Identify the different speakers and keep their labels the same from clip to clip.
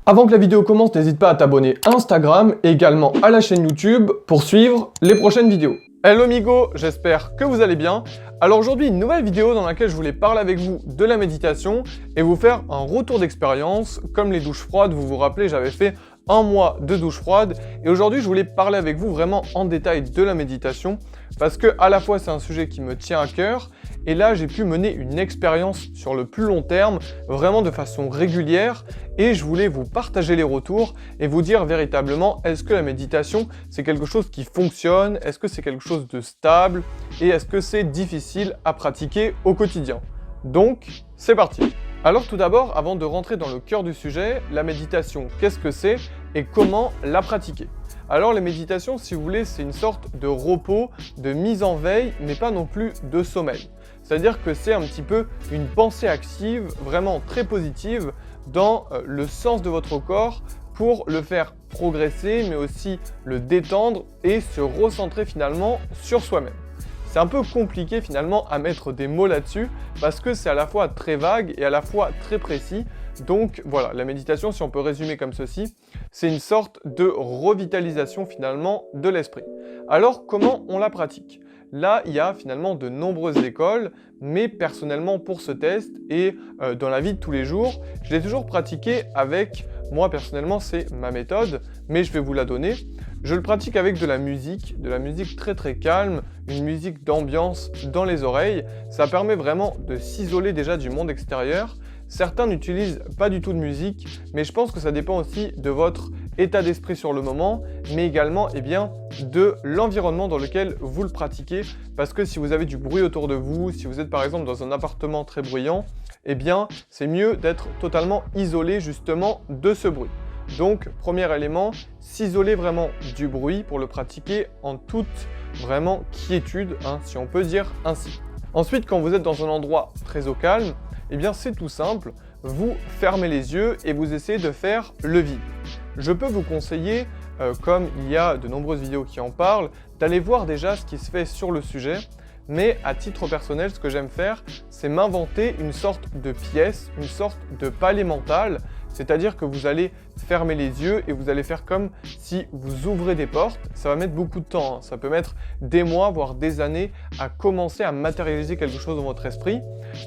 Speaker 1: Avant que la vidéo commence, n'hésite pas à t'abonner à Instagram et également à la chaîne YouTube pour suivre les prochaines vidéos. Hello Migo, j'espère que vous allez bien. Alors aujourd'hui, une nouvelle vidéo dans laquelle je voulais parler avec vous de la méditation et vous faire un retour d'expérience. Comme les douches froides, vous vous rappelez, j'avais fait un mois de douche froide et aujourd'hui, je voulais parler avec vous vraiment en détail de la méditation parce que à la fois, c'est un sujet qui me tient à cœur et là, j'ai pu mener une expérience sur le plus long terme, vraiment de façon régulière et je voulais vous partager les retours et vous dire véritablement est-ce que la méditation, c'est quelque chose qui fonctionne, est-ce que c'est quelque chose de stable et est-ce que c'est difficile à pratiquer au quotidien. Donc, c'est parti. Alors tout d'abord, avant de rentrer dans le cœur du sujet, la méditation, qu'est-ce que c'est et comment la pratiquer? Alors la méditation, si vous voulez, c'est une sorte de repos, de mise en veille, mais pas non plus de sommeil. C'est-à-dire que c'est un petit peu une pensée active, vraiment très positive, dans le sens de votre corps pour le faire progresser, mais aussi le détendre et se recentrer finalement sur soi-même. C'est un peu compliqué finalement à mettre des mots là-dessus parce que c'est à la fois très vague et à la fois très précis. Donc voilà, la méditation, si on peut résumer comme ceci, c'est une sorte de revitalisation finalement de l'esprit. Alors comment on la pratique? Là, il y a finalement de nombreuses écoles, mais personnellement pour ce test et dans la vie de tous les jours, je l'ai toujours pratiqué avec, moi personnellement c'est ma méthode, mais je vais vous la donner. Je le pratique avec de la musique très très calme, une musique d'ambiance dans les oreilles. Ça permet vraiment de s'isoler déjà du monde extérieur. Certains n'utilisent pas du tout de musique, mais je pense que ça dépend aussi de votre état d'esprit sur le moment, mais également de l'environnement dans lequel vous le pratiquez. Parce que si vous avez du bruit autour de vous, si vous êtes par exemple dans un appartement très bruyant, c'est mieux d'être totalement isolé justement de ce bruit. Donc, premier élément, s'isoler vraiment du bruit pour le pratiquer en toute vraiment quiétude, si on peut dire ainsi. Ensuite, quand vous êtes dans un endroit très au calme, c'est tout simple, vous fermez les yeux et vous essayez de faire le vide. Je peux vous conseiller, comme il y a de nombreuses vidéos qui en parlent, d'aller voir déjà ce qui se fait sur le sujet. Mais à titre personnel, ce que j'aime faire, c'est m'inventer une sorte de pièce, une sorte de palais mental. C'est-à-dire que vous allez fermer les yeux et vous allez faire comme si vous ouvrez des portes. Ça va mettre beaucoup de temps, ça peut mettre des mois, voire des années à commencer à matérialiser quelque chose dans votre esprit.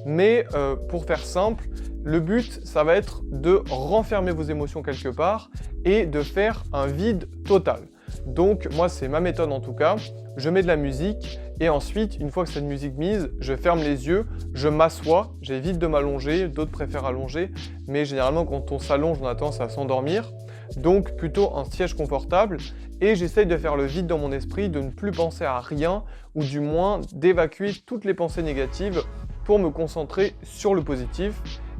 Speaker 1: Mais pour faire simple, le but, ça va être de renfermer vos émotions quelque part et de faire un vide total. Donc moi, c'est ma méthode en tout cas. Je mets de la musique et ensuite, une fois que cette musique mise, je ferme les yeux, je m'assois, j'évite de m'allonger, d'autres préfèrent allonger, mais généralement quand on s'allonge, on a tendance à s'endormir. Donc plutôt un siège confortable et j'essaye de faire le vide dans mon esprit, de ne plus penser à rien ou du moins d'évacuer toutes les pensées négatives pour me concentrer sur le positif.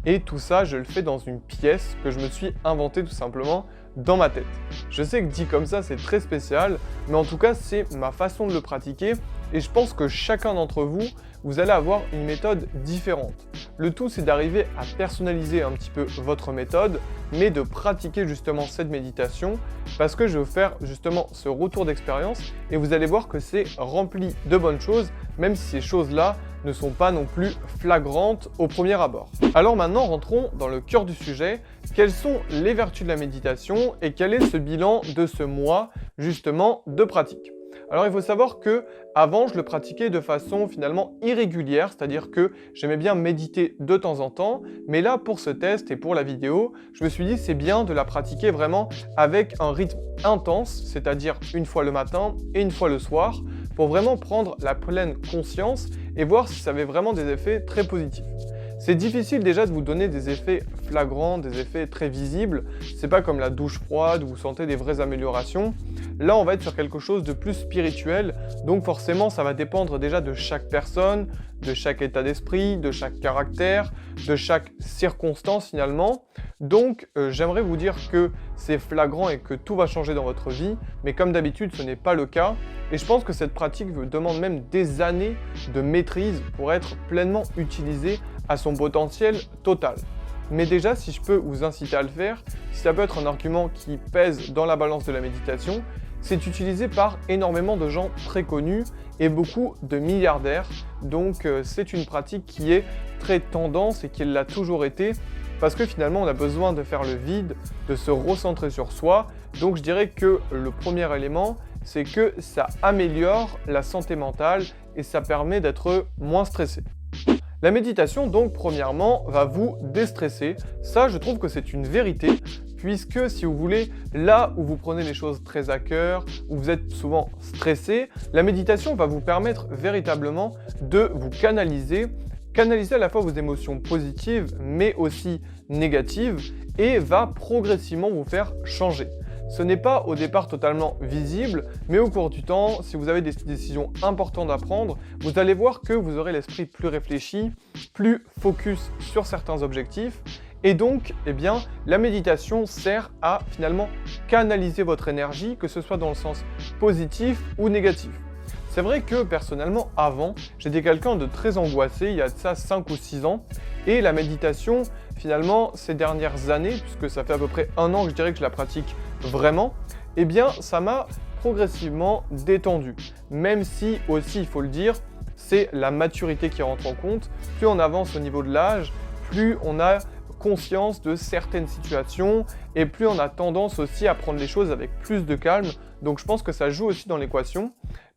Speaker 1: Et tout ça, je le fais dans une pièce que je me suis inventée tout simplement dans ma tête. Je sais que dit comme ça, c'est très spécial, mais en tout cas, c'est ma façon de le pratiquer et je pense que chacun d'entre vous, vous allez avoir une méthode différente. Le tout, c'est d'arriver à personnaliser un petit peu votre méthode, mais de pratiquer justement cette méditation parce que je vais vous faire justement ce retour d'expérience et vous allez voir que c'est rempli de bonnes choses, même si ces choses-là ne sont pas non plus flagrantes au premier abord. Alors maintenant, rentrons dans le cœur du sujet. Quelles sont les vertus de la méditation et quel est ce bilan de ce mois justement de pratique? Alors il faut savoir que avant je le pratiquais de façon finalement irrégulière, c'est-à-dire que j'aimais bien méditer de temps en temps, mais là pour ce test et pour la vidéo, je me suis dit c'est bien de la pratiquer vraiment avec un rythme intense, c'est-à-dire une fois le matin et une fois le soir, pour vraiment prendre la pleine conscience et voir si ça avait vraiment des effets très positifs. C'est difficile déjà de vous donner des effets flagrants, des effets très visibles. C'est pas comme la douche froide où vous sentez des vraies améliorations. Là, on va être sur quelque chose de plus spirituel. Donc forcément, ça va dépendre déjà de chaque personne, de chaque état d'esprit, de chaque caractère, de chaque circonstance finalement. Donc j'aimerais vous dire que c'est flagrant et que tout va changer dans votre vie. Mais comme d'habitude, ce n'est pas le cas. Et je pense que cette pratique demande même des années de maîtrise pour être pleinement utilisée à son potentiel total. Mais déjà, si je peux vous inciter à le faire, si ça peut être un argument qui pèse dans la balance de la méditation, c'est utilisé par énormément de gens très connus et beaucoup de milliardaires. Donc c'est une pratique qui est très tendance et qui l'a toujours été. parce que finalement on a besoin de faire le vide, de se recentrer sur soi. Donc je dirais que le premier élément, c'est que ça améliore la santé mentale et ça permet d'être moins stressé. La méditation, donc, premièrement, va vous déstresser. Ça, je trouve que c'est une vérité, puisque si vous voulez, là où vous prenez les choses très à cœur, où vous êtes souvent stressé, la méditation va vous permettre véritablement de vous canaliser à la fois vos émotions positives, mais aussi négatives, et va progressivement vous faire changer. Ce n'est pas au départ totalement visible, mais au cours du temps, si vous avez des décisions importantes à prendre, vous allez voir que vous aurez l'esprit plus réfléchi, plus focus sur certains objectifs, et donc, la méditation sert à finalement canaliser votre énergie, que ce soit dans le sens positif ou négatif. C'est vrai que personnellement, avant, j'étais quelqu'un de très angoissé, il y a de ça 5 ou 6 ans, et la méditation, finalement, ces dernières années, puisque ça fait à peu près 1 an que je dirais que je la pratique vraiment, ça m'a progressivement détendu. Même si aussi, il faut le dire, c'est la maturité qui rentre en compte. Plus on avance au niveau de l'âge, plus on a conscience de certaines situations et plus on a tendance aussi à prendre les choses avec plus de calme. Donc je pense que ça joue aussi dans l'équation.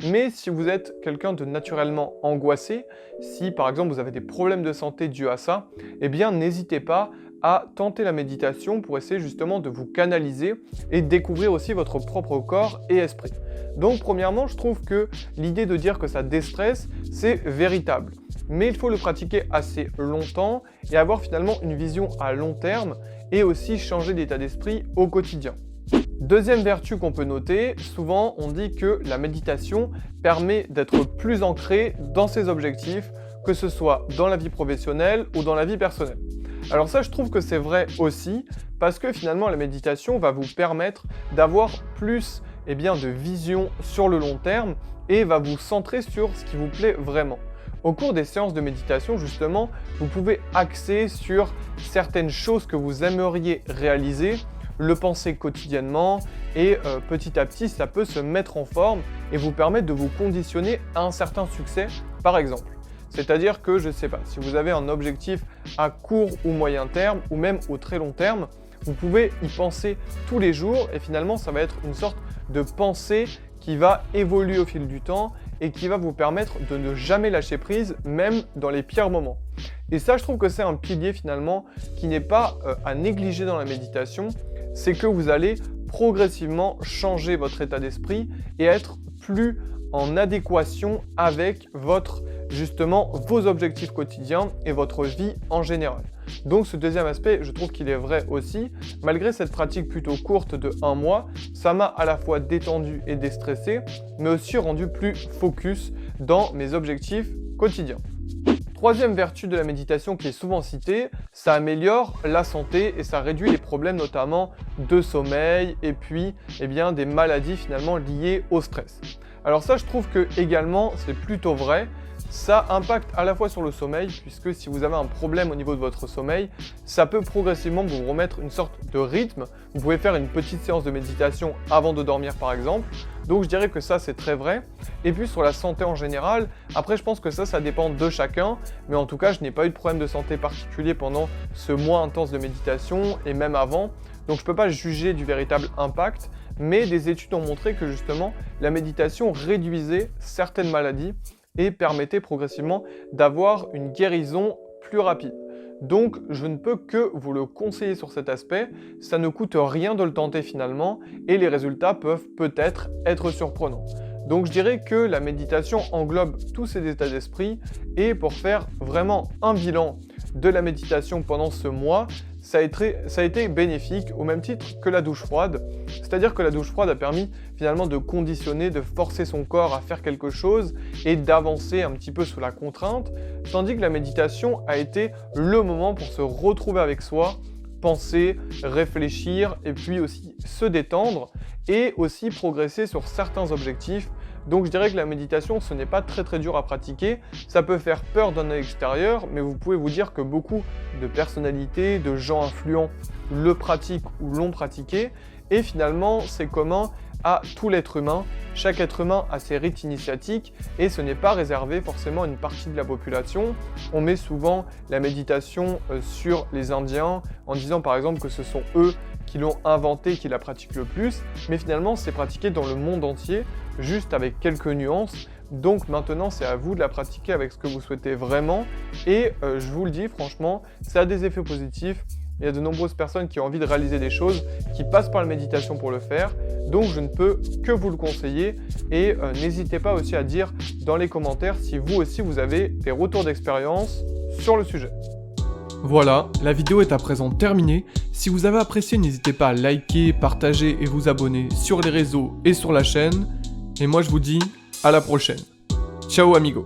Speaker 1: Mais si vous êtes quelqu'un de naturellement angoissé, si par exemple vous avez des problèmes de santé dus à ça, n'hésitez pas à tenter la méditation pour essayer justement de vous canaliser et découvrir aussi votre propre corps et esprit. Donc premièrement, je trouve que l'idée de dire que ça déstresse, c'est véritable. Mais il faut le pratiquer assez longtemps et avoir finalement une vision à long terme et aussi changer d'état d'esprit au quotidien. Deuxième vertu qu'on peut noter, souvent on dit que la méditation permet d'être plus ancré dans ses objectifs, que ce soit dans la vie professionnelle ou dans la vie personnelle. Alors ça, je trouve que c'est vrai aussi, parce que finalement la méditation va vous permettre d'avoir plus de vision sur le long terme et va vous centrer sur ce qui vous plaît vraiment. Au cours des séances de méditation, justement, vous pouvez axer sur certaines choses que vous aimeriez réaliser, le penser quotidiennement et petit à petit, ça peut se mettre en forme et vous permettre de vous conditionner à un certain succès, par exemple. C'est-à-dire que, je ne sais pas, si vous avez un objectif à court ou moyen terme ou même au très long terme, vous pouvez y penser tous les jours et finalement, ça va être une sorte de pensée qui va évoluer au fil du temps et qui va vous permettre de ne jamais lâcher prise, même dans les pires moments. Et ça, je trouve que c'est un pilier finalement qui n'est pas à négliger dans la méditation, c'est que vous allez progressivement changer votre état d'esprit et être plus en adéquation avec vos objectifs quotidiens et votre vie en général. Donc ce deuxième aspect, je trouve qu'il est vrai aussi. Malgré cette pratique plutôt courte de 1 mois, ça m'a à la fois détendu et déstressé, mais aussi rendu plus focus dans mes objectifs quotidiens. Troisième vertu de la méditation qui est souvent citée, ça améliore la santé et ça réduit les problèmes notamment de sommeil et puis des maladies finalement liées au stress. Alors ça, je trouve que également c'est plutôt vrai. Ça impacte à la fois sur le sommeil, puisque si vous avez un problème au niveau de votre sommeil, ça peut progressivement vous remettre une sorte de rythme. Vous pouvez faire une petite séance de méditation avant de dormir par exemple. Donc je dirais que ça c'est très vrai. Et puis sur la santé en général, après je pense que ça dépend de chacun, mais en tout cas je n'ai pas eu de problème de santé particulier pendant ce mois intense de méditation et même avant. Donc je ne peux pas juger du véritable impact, mais des études ont montré que justement la méditation réduisait certaines maladies et permettait progressivement d'avoir une guérison plus rapide. Donc je ne peux que vous le conseiller sur cet aspect, ça ne coûte rien de le tenter finalement et les résultats peuvent peut-être être surprenants. Donc je dirais que la méditation englobe tous ces états d'esprit et pour faire vraiment un bilan de la méditation pendant ce mois, ça a été bénéfique au même titre que la douche froide. C'est-à-dire que la douche froide a permis finalement de conditionner, de forcer son corps à faire quelque chose et d'avancer un petit peu sous la contrainte, tandis que la méditation a été le moment pour se retrouver avec soi, penser, réfléchir et puis aussi se détendre et aussi progresser sur certains objectifs. Donc je dirais que la méditation, ce n'est pas très dur à pratiquer. Ça peut faire peur d'un œil extérieur, mais vous pouvez vous dire que beaucoup de personnalités, de gens influents le pratiquent ou l'ont pratiqué. et finalement c'est commun à tout l'être humain. Chaque être humain a ses rites initiatiques et ce n'est pas réservé forcément à une partie de la population. On met souvent la méditation sur les Indiens en disant par exemple que ce sont eux qui l'ont inventé, qui la pratiquent le plus, mais finalement c'est pratiqué dans le monde entier, juste avec quelques nuances. Donc maintenant c'est à vous de la pratiquer avec ce que vous souhaitez vraiment et je vous le dis franchement, ça a des effets positifs. Il y a de nombreuses personnes qui ont envie de réaliser des choses, qui passent par la méditation pour le faire, donc je ne peux que vous le conseiller et n'hésitez pas aussi à dire dans les commentaires si vous aussi vous avez des retours d'expérience sur le sujet. Voilà, la vidéo est à présent terminée. Si vous avez apprécié, n'hésitez pas à liker, partager et vous abonner sur les réseaux et sur la chaîne. Et moi je vous dis à la prochaine. Ciao amigo.